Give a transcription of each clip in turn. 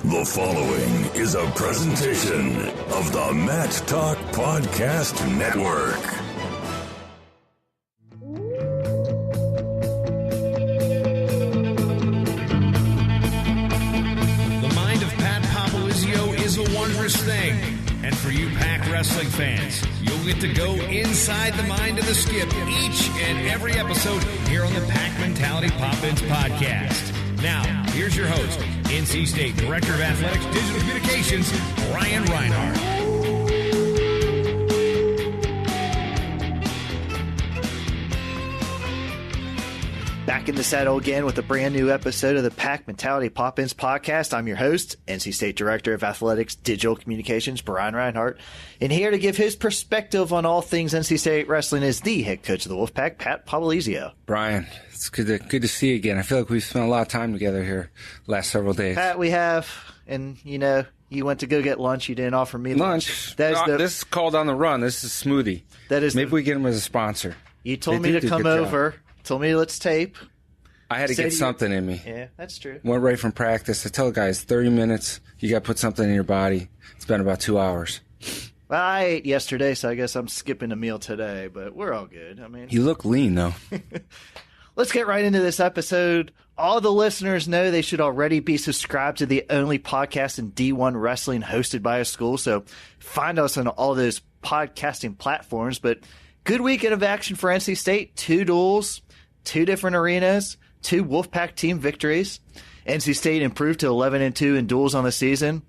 The following is a presentation of the Mat Talk Podcast Network. The mind of Pat Popolizio is a wondrous thing. And for you Pac wrestling fans, you'll get to go inside the mind of the Skip each and every episode here on the Pac Mentality Pop-Ins podcast. Now, here's your host, NC State Director of Athletics Digital Communications, Brian Reinhardt. Back in the saddle again with a brand new episode of the Pac Mentality Pop-Ins podcast. I'm your host, NC State Director of Athletics Digital Communications, Brian Reinhardt. And here to give his perspective on all things NC State wrestling is the head coach of the Wolfpack, Pat Popolizio. Brian, it's good to see you again. I feel like we've spent a lot of time together here last several days. Pat, we have, and you know, you went to go get lunch. You didn't offer me lunch. This is called On the Run. This is smoothie. Maybe we get him as a sponsor. You told me to come over. Told me let's tape. I had to get something in me. Yeah, that's true. Went right from practice. I tell the guys, 30 minutes, you got to put something in your body. It's been about 2 hours. Well, I ate yesterday, so I guess I'm skipping a meal today, but we're all good. I mean, you look lean, though. Let's get right into this episode. All the listeners know they should already be subscribed to the only podcast in D1 wrestling hosted by a school, so find us on all those podcasting platforms. But good weekend of action for NC State. 2 duels, 2 different arenas, 2 Wolfpack team victories. NC State improved to 11-2 in duels on the season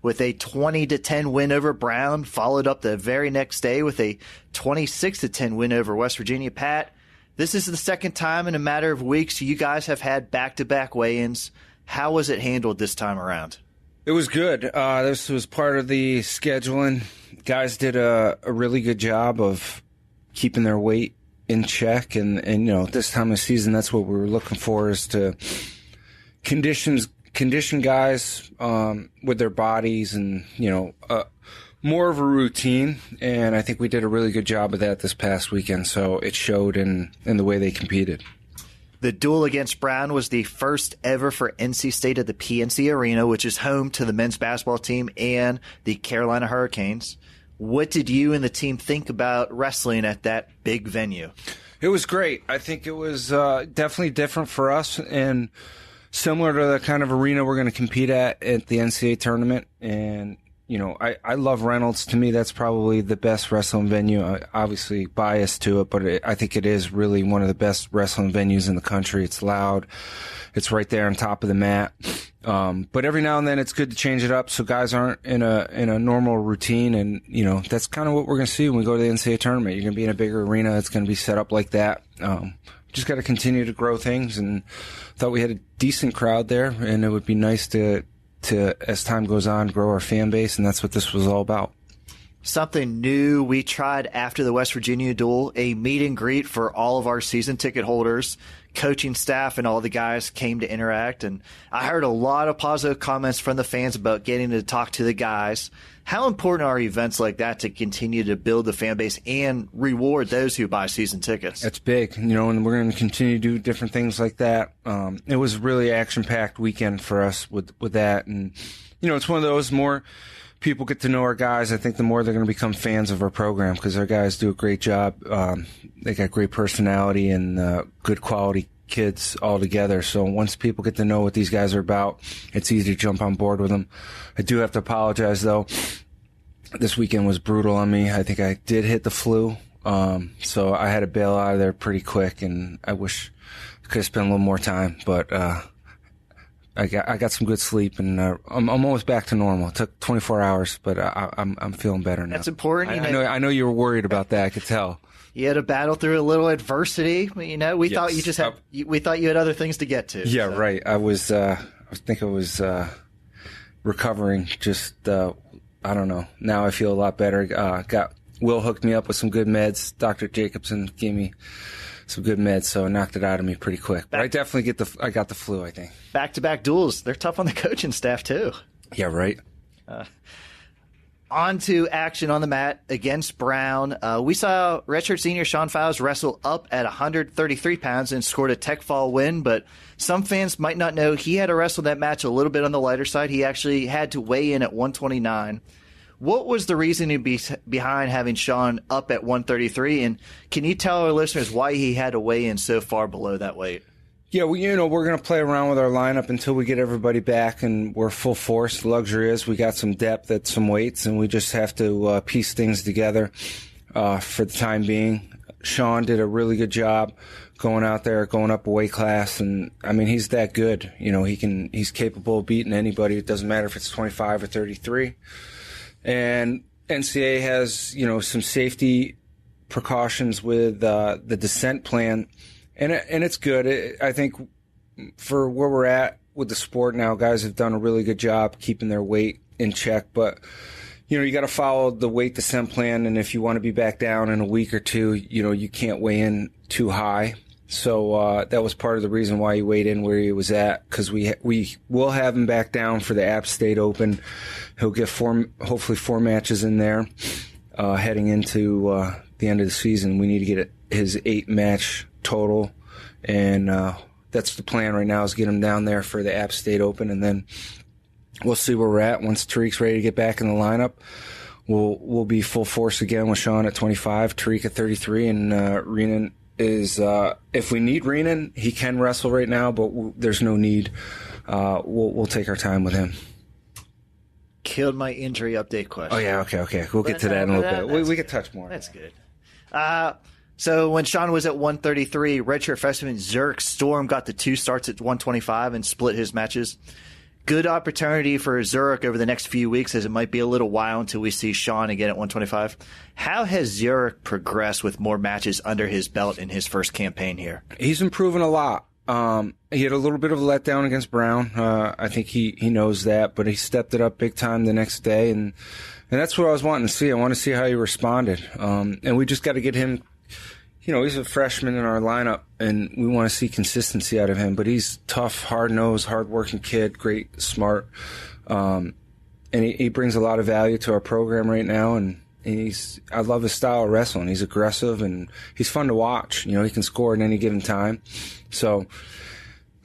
with a 20-10 win over Brown, followed up the very next day with a 26-10 win over West Virginia. Pat, this is the second time in a matter of weeks you guys have had back-to-back weigh-ins. How was it handled this time around? It was good. This was part of the scheduling. Guys did a really good job of keeping their weight in check, and you know, this time of season, that's what we were looking for, is to condition guys with their bodies, and you know, more of a routine. And I think we did a really good job of that this past weekend. So it showed in the way they competed. The duel against Brown was the first ever for NC State at the PNC Arena, which is home to the men's basketball team and the Carolina Hurricanes. What did you and the team think about wrestling at that big venue? It was great. I think it was definitely different for us and similar to the kind of arena we're going to compete at the NCAA tournament. And, you know, I love Reynolds. To me, that's probably the best wrestling venue. I'm obviously biased to it, but I think it is really one of the best wrestling venues in the country. It's loud. It's right there on top of the mat. But every now and then it's good to change it up so guys aren't in a normal routine. And, you know, that's kind of what we're going to see when we go to the NCAA tournament. You're going to be in a bigger arena. It's going to be set up like that. Just got to continue to grow things, and thought we had a decent crowd there, and it would be nice to, as time goes on, grow our fan base. And that's what this was all about. Something new we tried after the West Virginia duel, a meet and greet for all of our season ticket holders. Coaching staff and all the guys came to interact, and I heard a lot of positive comments from the fans about getting to talk to the guys. How important are events like that to continue to build the fan base and reward those who buy season tickets? That's big, you know, and we're going to continue to do different things like that. It was a really action-packed weekend for us with that, and, you know, it's one of those more people get to know our guys. I think the more they're going to become fans of our program, because our guys do a great job. They got great personality and good quality kids all together. So once people get to know what these guys are about, it's easy to jump on board with them. I do have to apologize, though. This weekend was brutal on me. I think I did hit the flu. So I had to bail out of there pretty quick, and I wish I could have spent a little more time. But I got some good sleep, and I'm almost back to normal. It took 24 hours, but I'm feeling better now. That's important. I know you were worried about that. I could tell. You had to battle through a little adversity. You know, we thought you just had. We thought you had other things to get to. Yeah, so. Right. I was recovering. Just I don't know. Now I feel a lot better. Will hooked me up with some good meds. Dr. Jacobson gave me some good meds, so it knocked it out of me pretty quick. But I definitely got the flu, I think. Back-to-back duels. They're tough on the coaching staff, too. Yeah, right. On to action on the mat against Brown. We saw redshirt senior Sean Files wrestle up at 133 pounds and scored a tech fall win, but some fans might not know he had to wrestle that match a little bit on the lighter side. He actually had to weigh in at 129. What was the reasoning behind having Sean up at 133, and can you tell our listeners why he had to weigh in so far below that weight? Yeah, we're going to play around with our lineup until we get everybody back and we're full force. The luxury is we got some depth at some weights, and we just have to piece things together for the time being. Sean did a really good job going out there, going up a weight class, and I mean, he's that good. He's capable of beating anybody. It doesn't matter if it's 25 or 33. And NCAA has, some safety precautions with the descent plan. And it's good. I think for where we're at with the sport now, guys have done a really good job keeping their weight in check. But, you got to follow the weight descent plan. And if you want to be back down in a week or two, you can't weigh in too high. So that was part of the reason why he weighed in where he was at, because we will have him back down for the App State Open. He'll get hopefully four matches in there heading into the end of the season. We need to get his 8-match total, and that's the plan right now, is get him down there for the App State Open, and then we'll see where we're at. Once Tariq's ready to get back in the lineup, we'll be full force again with Sean at 25, Tariq at 33, and Renan is, if we need Renan, he can wrestle right now, but there's no need. We'll take our time with him. Killed my injury update question. Oh, yeah, okay. We'll get to that in a little bit. We can touch more. That's good. So when Sean was at 133, redshirt freshman Zurich Storm got the 2 starts at 125 and split his matches. Good opportunity for Zurich over the next few weeks, as it might be a little while until we see Sean again at 125. How has Zurich progressed with more matches under his belt in his first campaign here? He's improving a lot. He had a little bit of a letdown against Brown. I think he knows that, but he stepped it up big time the next day, and that's what I was wanting to see. I want to see how he responded. And we just got to get him. He's a freshman in our lineup, and we want to see consistency out of him. But he's tough, hard-nosed, hard-working kid, great, smart. And he brings a lot of value to our program right now. And I love his style of wrestling. He's aggressive, and he's fun to watch. He can score at any given time. So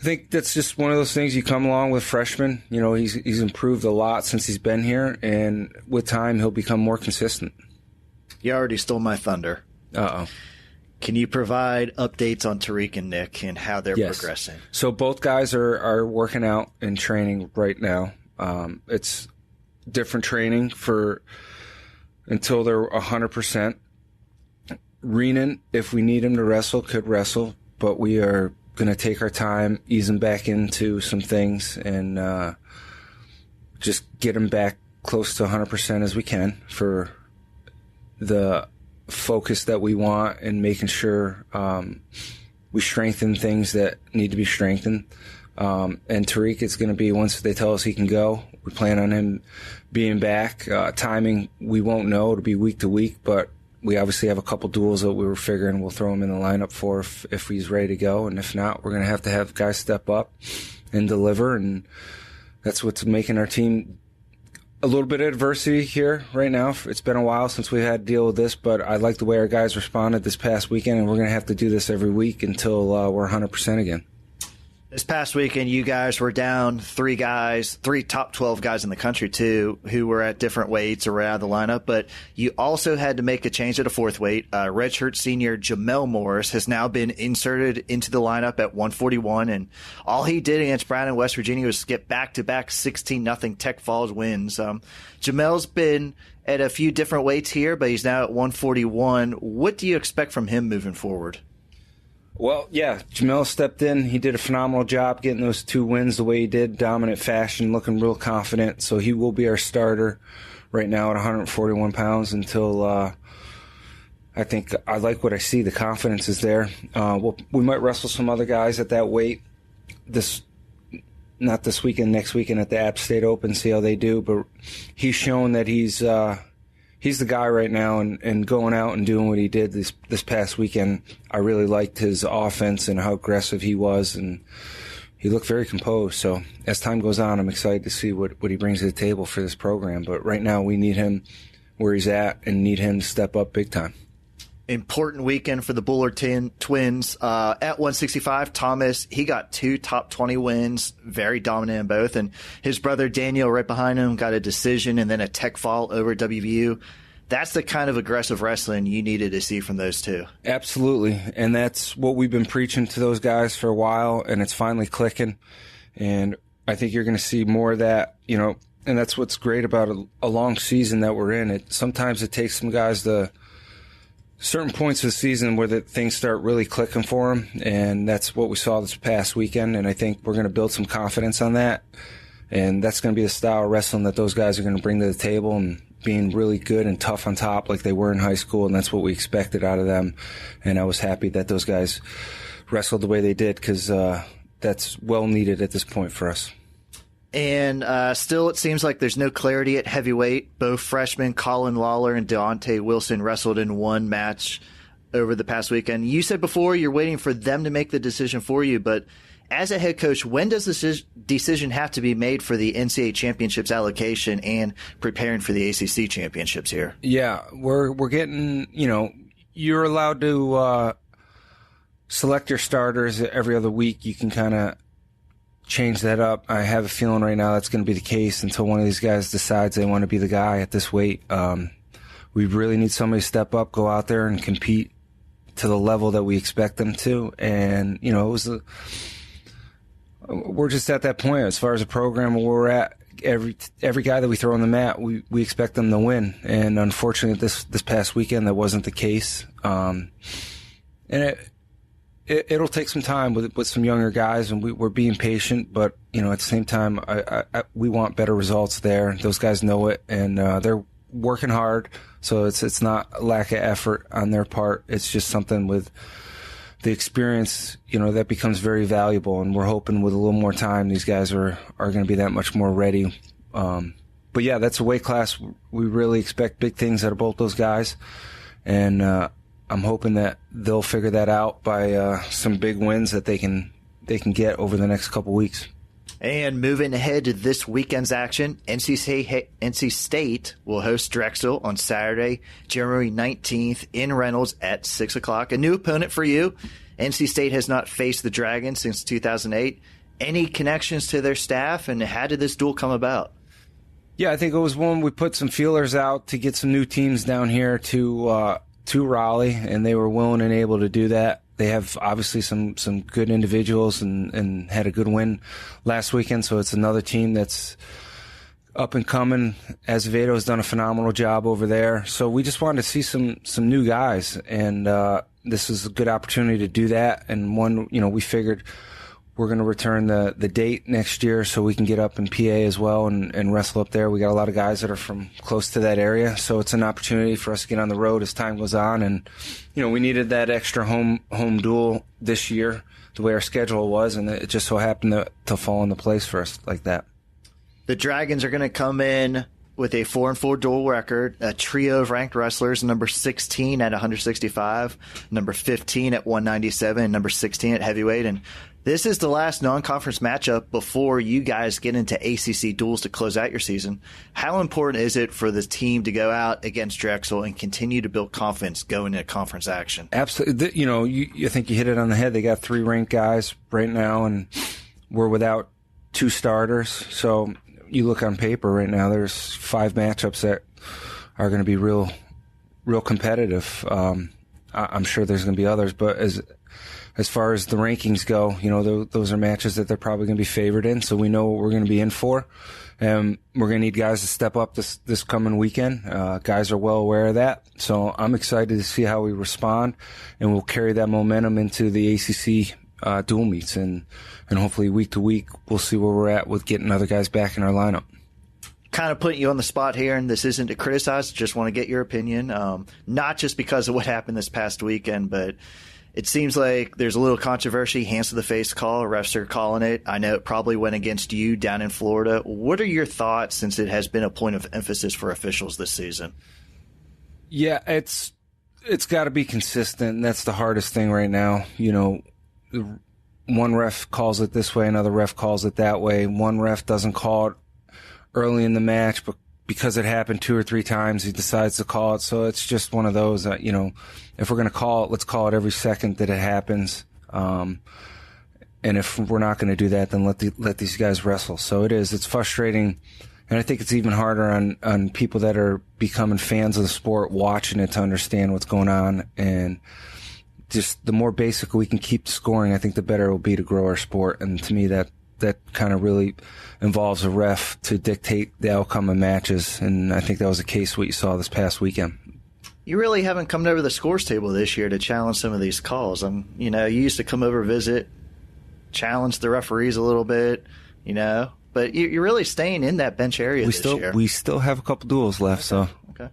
I think that's just one of those things you come along with freshmen. He's improved a lot since he's been here, and with time, he'll become more consistent. You already stole my thunder. Uh-oh. Can you provide updates on Tariq and Nick and how they're progressing? So both guys are working out and training right now. It's different training until they're 100%. Renan, if we need him to wrestle, could wrestle, but we are going to take our time, ease him back into some things, and just get him back close to 100% as we can for the focus that we want, and making sure we strengthen things that need to be strengthened. And Tariq, it's going to be, once they tell us he can go, we plan on him being back. Timing, we won't know. It'll be week to week, but we obviously have a couple duels that we were figuring we'll throw him in the lineup for if he's ready to go. And if not, we're going to have guys step up and deliver. And that's what's making our team a little bit of adversity here right now. It's been a while since we had to deal with this, but I like the way our guys responded this past weekend, and we're going to have to do this every week until we're 100% again. This past weekend, you guys were down 3 top 12 guys in the country, too, who were at different weights or were out of the lineup. But you also had to make a change at a 4th weight. Redshirt senior Jamel Morris has now been inserted into the lineup at 141. And all he did against Brown in West Virginia was skip back-to-back 16-0 Tech Falls wins. Jamel's been at a few different weights here, but he's now at 141. What do you expect from him moving forward? Well, yeah, Jamel stepped in. He did a phenomenal job getting those 2 wins the way he did, dominant fashion, looking real confident. So he will be our starter right now at 141 pounds until I think I like what I see. The confidence is there. We might wrestle some other guys at that weight not this weekend, next weekend at the App State Open, see how they do. But he's shown that he's the guy right now, and going out and doing what he did this past weekend. I really liked his offense and how aggressive he was, and he looked very composed. So as time goes on, I'm excited to see what he brings to the table for this program. But right now we need him where he's at and need him to step up big time. Important weekend for the Bullard twins. At 165, Thomas, he got 2 top 20 wins, very dominant in both. And his brother Daniel right behind him got a decision and then a tech fall over WVU. That's the kind of aggressive wrestling you needed to see from those two. Absolutely. And that's what we've been preaching to those guys for a while, and it's finally clicking. And I think you're going to see more of that, and that's what's great about a long season that we're in. Sometimes it takes some guys to certain points of the season where things start really clicking for them, and that's what we saw this past weekend, and I think we're going to build some confidence on that, and that's going to be the style of wrestling that those guys are going to bring to the table, and being really good and tough on top like they were in high school, and that's what we expected out of them, and I was happy that those guys wrestled the way they did because that's well needed at this point for us. And still, it seems like there's no clarity at heavyweight. Both freshmen Colin Lawler and Deontay Wilson wrestled in one match over the past weekend. You said before you're waiting for them to make the decision for you, but as a head coach, when does this decision have to be made for the NCAA championships allocation and preparing for the ACC championships here? Yeah, we're getting, you're allowed to select your starters every other week. You can kind of change that up. I have a feeling right now that's going to be the case until one of these guys decides they want to be the guy at this weight. We really need somebody to step up, go out there and compete to the level that we expect them to. And, we're just at that point as far as a program where we're at. Every guy that we throw on the mat, we expect them to win. And unfortunately, this past weekend, that wasn't the case. And it'll take some time with some younger guys, and we're being patient. But at the same time, we want better results there. Those guys know it, and they're working hard. So it's not a lack of effort on their part. It's just something with the experience, that becomes very valuable. And we're hoping with a little more time, these guys are going to be that much more ready. But yeah, that's a weight class. We really expect big things out of both those guys, and I'm hoping that they'll figure that out by some big wins that they can get over the next couple weeks. And moving ahead to this weekend's action, NC State will host Drexel on Saturday, January 19th in Reynolds at 6 o'clock. A new opponent for you. NC State has not faced the Dragons since 2008. Any connections to their staff, and how did this duel come about? Yeah, I think it was one we put some feelers out to get some new teams down here to Raleigh, and they were willing and able to do that. They have obviously some good individuals and had a good win last weekend, so it's another team that's up and coming. Azeveto's done a phenomenal job over there. So we just wanted to see some new guys, and this is a good opportunity to do that. And one, we figured we're going to return the date next year so we can get up in PA as well and wrestle up there. We got a lot of guys that are from close to that area, so it's an opportunity for us to get on the road as time goes on. And, we needed that extra home duel this year, the way our schedule was, and it just so happened to fall into place for us like that. The Dragons are going to come in with a 4-4 dual record, a trio of ranked wrestlers, number 16 at 165, number 15 at 197, and number 16 at heavyweight. And this is the last non-conference matchup before you guys get into ACC duels to close out your season. How important is it for the team to go out against Drexel and continue to build confidence going into conference action? Absolutely. You think you hit it on the head. They got 3 ranked guys right now, and we're without 2 starters. So you look on paper right now, there's 5 matchups that are going to be real competitive. I'm sure there's going to be others, but as far as the rankings go, those are matches that they're probably going to be favored in, so we know what we're going to be in for. We're going to need guys to step up this coming weekend. Guys are well aware of that, so I'm excited to see how we respond, and we'll carry that momentum into the ACC dual meets, and hopefully week to week we'll see where we're at with getting other guys back in our lineup. Kind of putting you on the spot here, and this isn't to criticize, just want to get your opinion, not just because of what happened this past weekend, but it seems like there's a little controversy, hands to the face call, refs are calling it. I know it probably went against you down in Florida. What are your thoughts, since it has been a point of emphasis for officials this season? Yeah, it's got to be consistent, and that's the hardest thing right now. one ref calls it this way, another ref calls it that way. One ref doesn't call it early in the match, but because it happened 2 or 3 times, he decides to call it. So it's just one of those that, if we're going to call it, let's call it every second that it happens. And if we're not going to do that, then let these guys wrestle. So it's frustrating. And I think it's even harder on people that are becoming fans of the sport, watching it, to understand what's going on. And just the more basic we can keep scoring, I think the better it will be to grow our sport. And to me, that kind of really involves a ref to dictate the outcome of matches. And I think that was the case what you saw this past weekend. You really haven't come over the scores table this year to challenge some of these calls. You used to come over, visit, challenge the referees a little bit, but you're really staying in that bench area this year. We still have a couple duels left, so. Okay.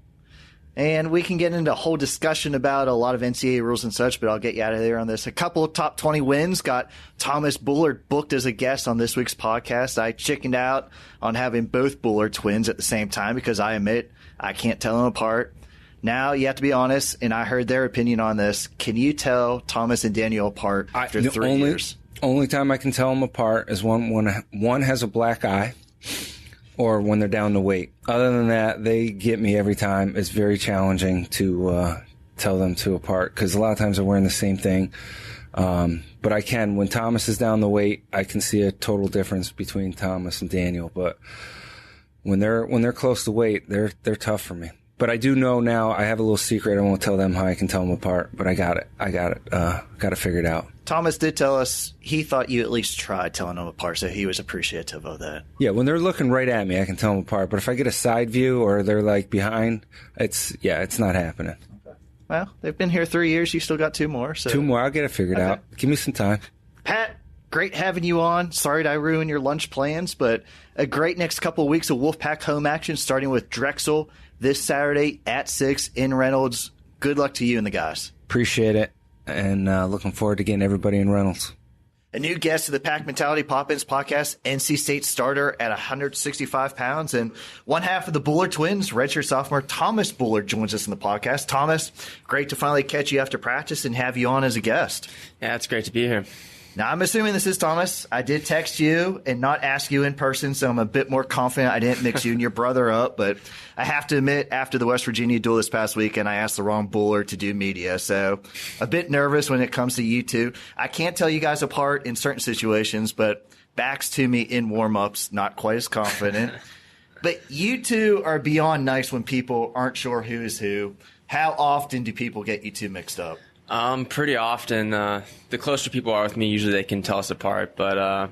And we can get into a whole discussion about a lot of NCAA rules and such, but I'll get you out of there on this. A couple of top 20 wins got Thomas Bullard booked as a guest on this week's podcast. I chickened out on having both Bullard twins at the same time because I admit I can't tell them apart. Now you have to be honest, and I heard their opinion on this. Can you tell Thomas and Daniel apart after 3 years? Only time I can tell them apart is when one has a black eye, or when they're down to weight. Other than that, they get me every time. It's very challenging to tell them apart because a lot of times they're wearing the same thing. But I can. When Thomas is down the weight, I can see a total difference between Thomas and Daniel. But when they're close to weight, they're tough for me. But I do know now. I have a little secret. I won't tell them how I can tell them apart. But I got it. Got it figured out. Thomas did tell us he thought you at least tried telling them apart, so he was appreciative of that. Yeah, when they're looking right at me, I can tell them apart. But if I get a side view or they're like behind, it's not happening. Okay. Well, they've been here 3 years. You still got 2 more. So 2 more. I'll get it figured out. Give me some time. Pat, great having you on. Sorry I ruined your lunch plans, but a great next couple of weeks of Wolfpack home action, starting with Drexel this Saturday at 6 in Reynolds. Good luck to you and the guys. Appreciate it. And looking forward to getting everybody in Reynolds. A new guest to the Pack Mentality Pop-Ins podcast, NC State starter at 165 pounds, and one half of the Bullard twins, redshirt sophomore Thomas Bullard, joins us in the podcast. Thomas, great to finally catch you after practice and have you on as a guest. Yeah, it's great to be here. Now, I'm assuming this is Thomas. I did text you and not ask you in person, so I'm a bit more confident I didn't mix you and your brother up. But I have to admit, after the West Virginia duel this past weekend, I asked the wrong Bullard to do media. So a bit nervous when it comes to you two. I can't tell you guys apart in certain situations, but backs to me in warm-ups, not quite as confident. But you two are beyond nice when people aren't sure who is who. How often do people get you two mixed up? Pretty often. The closer people are with me, usually they can tell us apart. But,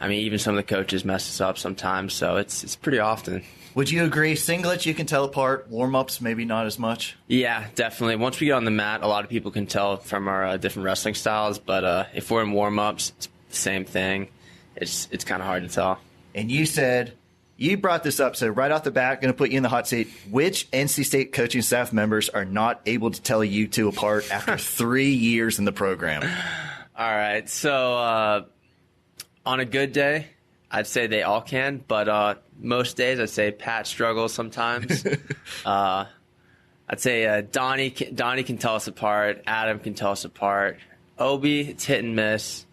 even some of the coaches mess us up sometimes, so it's pretty often. Would you agree? Singlets you can tell apart, warm-ups maybe not as much? Yeah, definitely. Once we get on the mat, a lot of people can tell from our different wrestling styles. But if we're in warm-ups, it's the same thing. It's kind of hard to tell. And you said... You brought this up, so right off the bat, going to put you in the hot seat. Which NC State coaching staff members are not able to tell you two apart after 3 years in the program? All right, so on a good day, I'd say they all can, but most days I'd say Pat struggles sometimes. I'd say Donnie can tell us apart. Adam can tell us apart. Obi, it's hit and miss,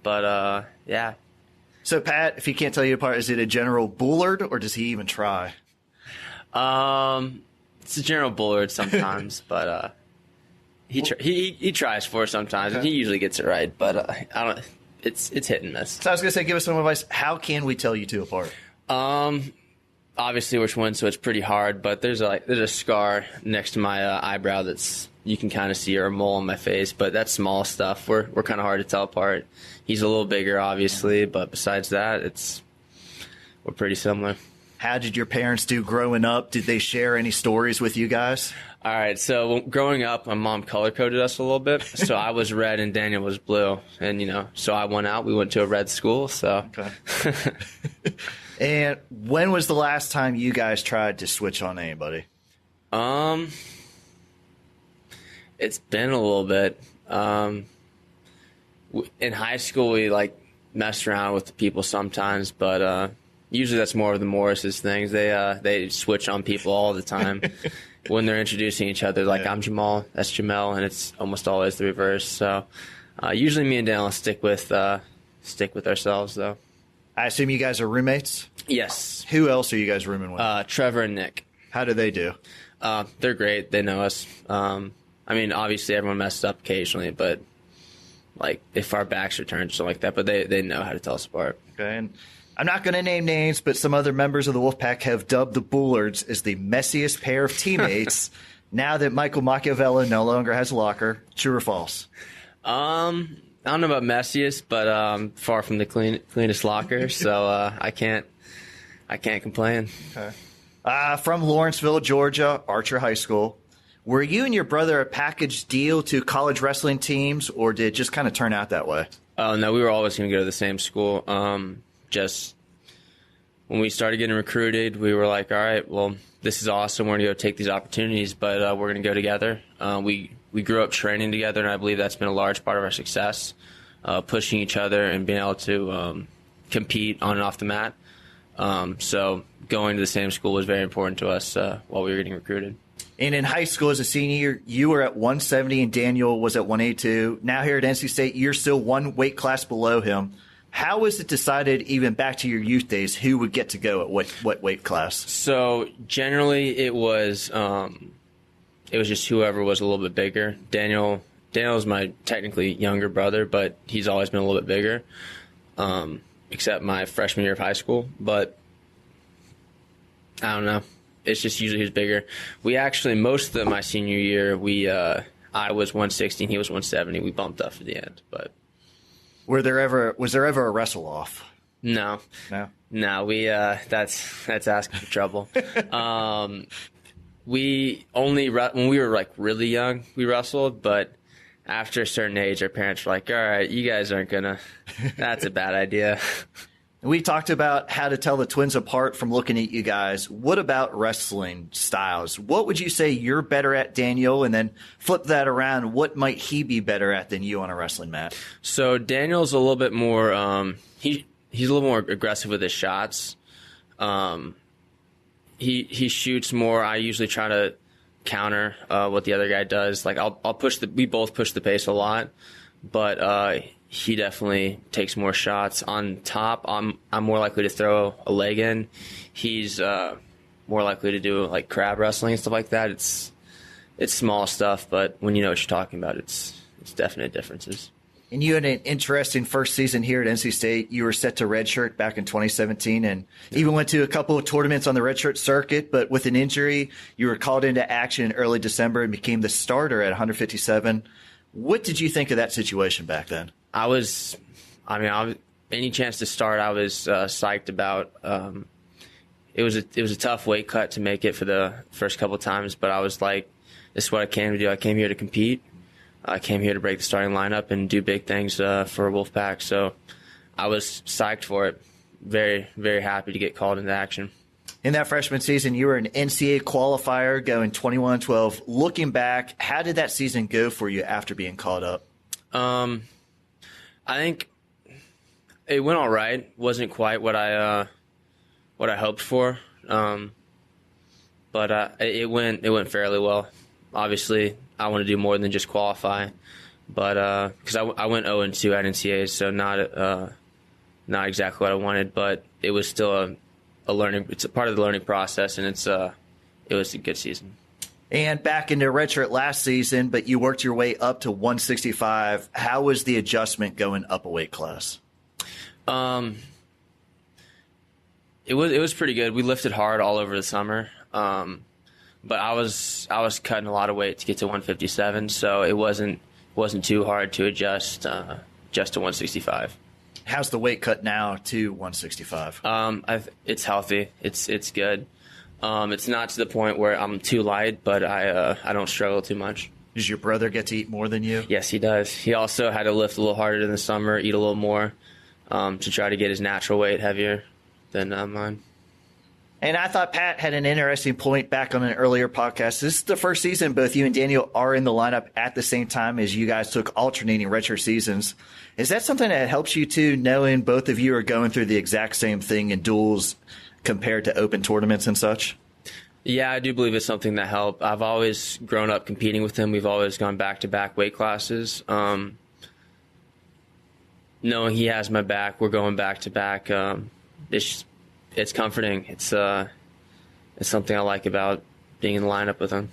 but yeah. So, Pat, if he can't tell you apart, is it a general Bullard, or does he even try? It's a general Bullard sometimes, but he tries for it sometimes, and he usually gets it right. But I don't. It's hit and miss. So I was gonna say, give us some advice. How can we tell you two apart? Obviously which one, so it's pretty hard. But there's a scar next to my eyebrow that's you can kind of see, or a mole on my face. But that's small stuff. We're kind of hard to tell apart. He's a little bigger, obviously, but besides that, we're pretty similar. How did your parents do growing up? Did they share any stories with you guys? All right, so growing up, my mom color-coded us a little bit. So I was red and Daniel was blue. And, so I went out. We went to a red school, so. Okay. And when was the last time you guys tried to switch on anybody? It's been a little bit. In high school, we messed around with the people sometimes, but usually that's more of the Morris's things. They switch on people all the time when they're introducing each other. Like, yeah. I'm Jamal, that's Jamel, and it's almost always the reverse. So Usually me and Daniel stick with ourselves, though. I assume you guys are roommates? Yes. Who else are you guys rooming with? Trevor and Nick. How do they do? They're great. They know us. I mean, obviously everyone messes up occasionally, but like if our backs are turned, something like that, but they know how to tell us apart. Okay, and I'm not going to name names, but some other members of the Wolfpack have dubbed the Bullards as the messiest pair of teammates now that Michael Macchiavello no longer has a locker. True or false? I don't know about messiest, but far from the cleanest locker, so I can't complain. Okay. From Lawrenceville, Georgia, Archer High School. Were you and your brother a package deal to college wrestling teams, or did it just kind of turn out that way? Oh, no, we were always going to go to the same school. Just when we started getting recruited, we were like, all right, well, this is awesome. We're going to go take these opportunities, but we're going to go together. We grew up training together, and I believe that's been a large part of our success, pushing each other and being able to compete on and off the mat. So going to the same school was very important to us while we were getting recruited. And in high school as a senior, you were at 170 and Daniel was at 182. Now here at NC State, you're still one weight class below him. How was it decided, even back to your youth days, who would get to go at what weight class? So generally it was just whoever was a little bit bigger. Daniel's my technically younger brother, but he's always been a little bit bigger, except my freshman year of high school. But I don't know. It's just usually who's bigger. We actually, most of my senior year, I was 160 and he was 170. We bumped up for the end, but was there ever a wrestle off? No. We that's asking for trouble. We only when we were like really young, we wrestled, but after a certain age, our parents were like, "All right, you guys aren't gonna. That's a bad idea." We talked about how to tell the twins apart from looking at you guys. What about wrestling styles? What would you say you're better at, Daniel? And then flip that around. What might he be better at than you on a wrestling mat? So Daniel's a little bit more. He's a little more aggressive with his shots. He shoots more. I usually try to counter what the other guy does. Like I'll push we both push the pace a lot, but he definitely takes more shots. On top, I'm more likely to throw a leg in. He's more likely to do like crab wrestling and stuff like that. It's small stuff, but when you know what you're talking about, it's definite differences. And you had an interesting first season here at NC State. You were set to redshirt back in 2017 and even went to a couple of tournaments on the redshirt circuit, but with an injury, you were called into action in early December and became the starter at 157. What did you think of that situation back then? Any chance to start, I was psyched about. It was a tough weight cut to make it for the first couple of times, but I was like, this is what I came to do. I came here to compete. I came here to break the starting lineup and do big things for Wolfpack. So I was psyched for it. Very, very happy to get called into action. In that freshman season, you were an NCAA qualifier going 21-12. Looking back, how did that season go for you after being called up? I think it went all right. Wasn't quite what I hoped for, but it went fairly well. Obviously, I want to do more than just qualify, but because I went 0-2 at NCAAs, so not exactly what I wanted, but it was still a learning. It's a part of the learning process, and it was a good season. And back into redshirt last season, but you worked your way up to 165. How was the adjustment going up a weight class? It was pretty good. We lifted hard all over the summer, but I was cutting a lot of weight to get to 157, so it wasn't too hard to adjust just to 165. How's the weight cut now to 165? It's healthy. It's good. It's not to the point where I'm too light, but I don't struggle too much. Does your brother get to eat more than you? Yes, he does. He also had to lift a little harder in the summer, eat a little more, to try to get his natural weight heavier than mine. And I thought Pat had an interesting point back on an earlier podcast. This is the first season both you and Daniel are in the lineup at the same time as you guys took alternating redshirt seasons. Is that something that helps you too, knowing both of you are going through the exact same thing in duels compared to open tournaments and such? Yeah, I do believe it's something that helped. I've always grown up competing with him. We've always gone back-to-back weight classes. knowing he has my back, we're going back to back. It's comforting. It's something I like about being in the lineup with him.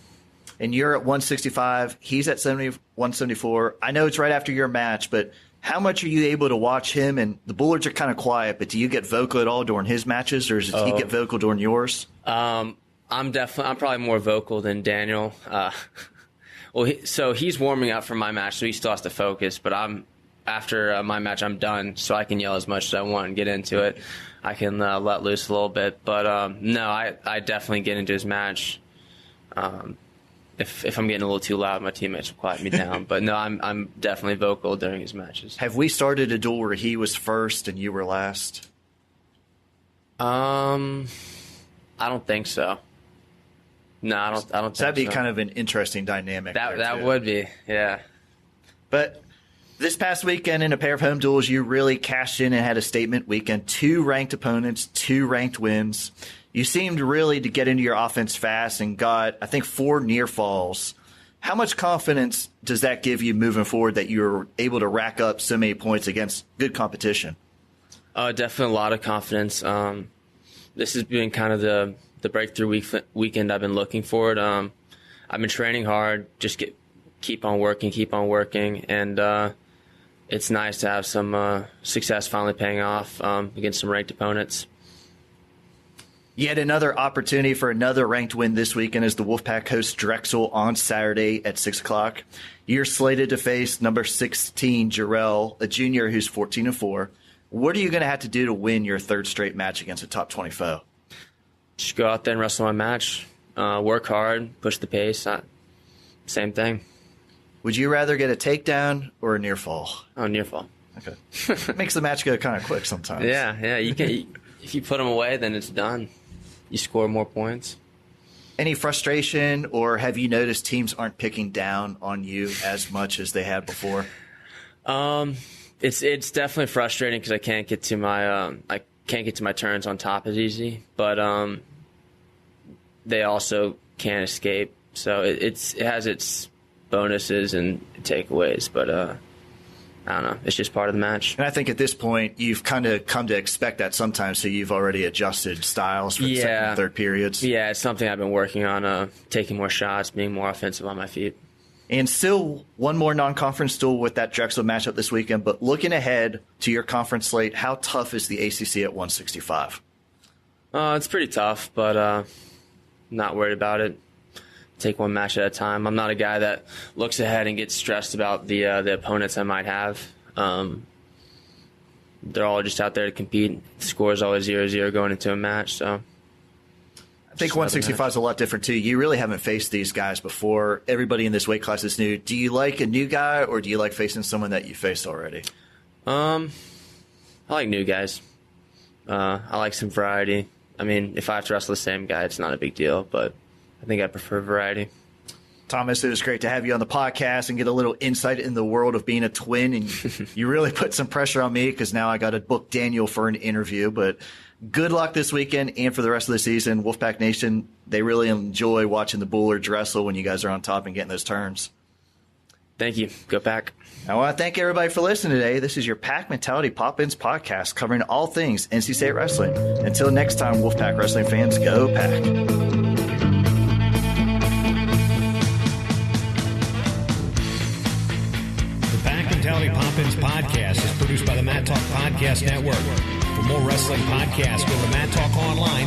And you're at 165. He's at 174. I know it's right after your match, but how much are you able to watch him? And the Bullards are kind of quiet, but do you get vocal at all during his matches, or does he get vocal during yours? I'm probably more vocal than Daniel. So he's warming up for my match, so he still has to focus. But after my match, I'm done, so I can yell as much as I want and get into it. I can let loose a little bit. But no, I definitely get into his match. If I'm getting a little too loud, my teammates will quiet me down. But no, I'm definitely vocal during his matches. Have we started a duel where he was first and you were last? I don't think so. No, I don't think so. That'd be kind of an interesting dynamic. That would be, yeah. But this past weekend in a pair of home duels, you really cashed in and had a statement weekend. 2 ranked opponents, 2 ranked wins. You seemed really to get into your offense fast and got, I think, 4 near falls. How much confidence does that give you moving forward that you're able to rack up so many points against good competition? Definitely a lot of confidence. This has been kind of the breakthrough weekend I've been looking for. I've been training hard, just keep on working, and it's nice to have some success finally paying off against some ranked opponents. Yet another opportunity for another ranked win this weekend as the Wolfpack hosts Drexel on Saturday at 6 o'clock. You're slated to face number 16, Jarrell, a junior who's 14-4. What are you going to have to do to win your 3rd straight match against a top 20 foe? Just go out there and wrestle my match. Work hard, push the pace. Same thing. Would you rather get a takedown or a near fall? Oh, near fall. Okay. Makes the match go kind of quick sometimes. Yeah. You can. If you put them away, then it's done. You score more points. Any frustration, or have you noticed teams aren't picking down on you as much as they had before? It's definitely frustrating because I can't get to my turns on top as easy, but they also can't escape. So it has its bonuses and takeaways, but I don't know. It's just part of the match. And I think at this point, you've kind of come to expect that sometimes, so you've already adjusted styles for the second and third periods. Yeah, it's something I've been working on, taking more shots, being more offensive on my feet. And still one more non-conference duel with that Drexel matchup this weekend, but looking ahead to your conference slate, how tough is the ACC at 165? It's pretty tough, but not worried about it. Take one match at a time. I'm not a guy that looks ahead and gets stressed about the opponents I might have. They're all just out there to compete. The score is always 0-0 going into a match. So I think 165 is a lot different too. You really haven't faced these guys before. Everybody in this weight class is new. Do you like a new guy, or do you like facing someone that you faced already? I like new guys. I like some variety. I mean, if I have to wrestle the same guy, it's not a big deal, but I think I prefer variety. Thomas, it was great to have you on the podcast and get a little insight in the world of being a twin. And you really put some pressure on me because now I got to book Daniel for an interview. But good luck this weekend and for the rest of the season. Wolfpack Nation, they really enjoy watching the Bullards wrestle when you guys are on top and getting those turns. Thank you. Go Pack. I want to thank everybody for listening today. This is your Pack Mentality Pop-Ins podcast covering all things NC State wrestling. Until next time, Wolfpack wrestling fans, go Pack. Mentality Pop-Ins podcast is produced by the Mat Talk Podcast Network. For more wrestling podcasts, go to mattalkonline.com.